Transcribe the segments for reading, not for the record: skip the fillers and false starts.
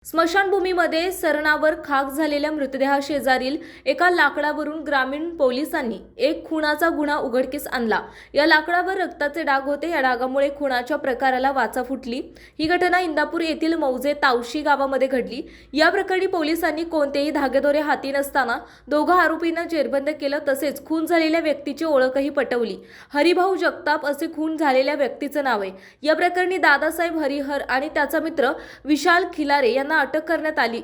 स्मशानभूमीमध्ये सरणावर खाक झालेल्या मृतदेहाशेजारील एका लाकडावरून ग्रामीण पोलिसांनी एक खुनाचा गुन्हा उघडकीस आणला। या लाकडावर रक्ताचे डाग होते। या डागामुळे खुनाच्या प्रकाराला वाचा फुटली। ही घटना इंदापूर येथील मौजे तावशी गावामध्ये घडली। या प्रकरणी पोलिसांनी कोणतेही धागेदोरे हाती नसताना दोघा आरोपींना जेरबंद केलं। तसेच खून झालेल्या व्यक्तीची ओळखही पटवली। हरिभाऊ जगताप असे खून झालेल्या व्यक्तीचं नाव आहे। या प्रकरणी दादासाहेब हरिहर आणि त्याचा मित्र विशाल खिलारे यांना अटक करण्यात आली।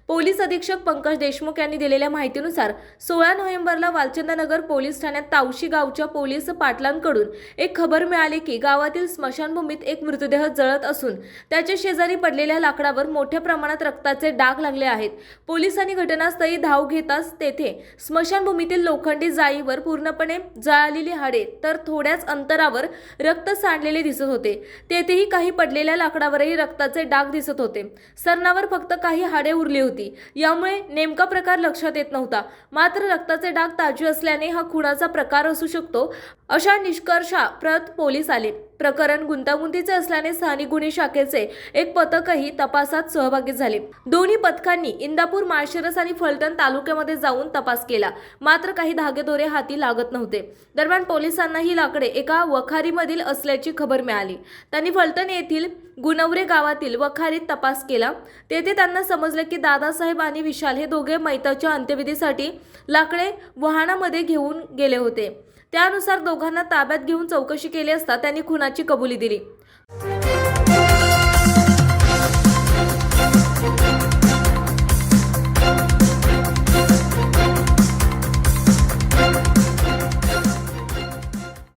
पोलीस अधीक्षक पंकज देशमुख यांनी दिलेल्या माहितीनुसार 16 नोव्हेंबरला वालचंदनगर पोलीस ठाण्यात तावशी गावच्या पोलीस पाटलांकडून एक खबर मिळाली की गावातील स्मशानभूमीत एक मृतदेह जळत असून त्याच्या शेजारी पडलेल्या लाकडावर मोठ्या प्रमाणात रक्ताचे डाग लागले आहेत। पोलिसांनी घटनास्थळी धाव घेताच तेथे स्मशानभूमीतील लोखंडी जाळीवर पूर्णपणे जळालेली हाडे तर थोड्याच अंतरावर रक्त सांडलेले दिसत होते। तेथेही काही पडलेल्या लाकडावरही रक्ताचे डाग दिसत होते। सरणावर फक्त काही हाडे उरली होती। यामुळे नेमका प्रकार लक्षात येत नव्हता। मात्र रक्ताचे डाग ताजे असल्याने हा खुनाचा प्रकार असू शकतो अशा निष्कर्षाप्रत पोलीस आले। प्रकरण गुंतागुंतीचे असल्याने स्थानिक गुन्हे शाखेचे एक पथकही तपासात सहभागी झाले। दोन्ही पथकांनी इंदापूर, माळशिरस आणि फलटण तालुक्यामध्ये जाऊन तपास केला। मात्र काही धागेदोरे हाती लागत नव्हते। दरम्यान पोलिसांना ही लाकडे एका वखारीमधील असल्याची खबर मिळाली। त्यांनी फलटण येथील गुणवरे गावातील वखारीत तपास केला। तेथे त्यांना समजले की दादासाहेब आणि विशाल हे दोघे मैताच्या अंत्यविधीसाठी लाकडे वाहनामध्ये घेऊन गेले होते। त्यानुसार दोघांना ताब्यात घेऊन चौकशी केली असता त्यांनी खुनाची कबुली दिली।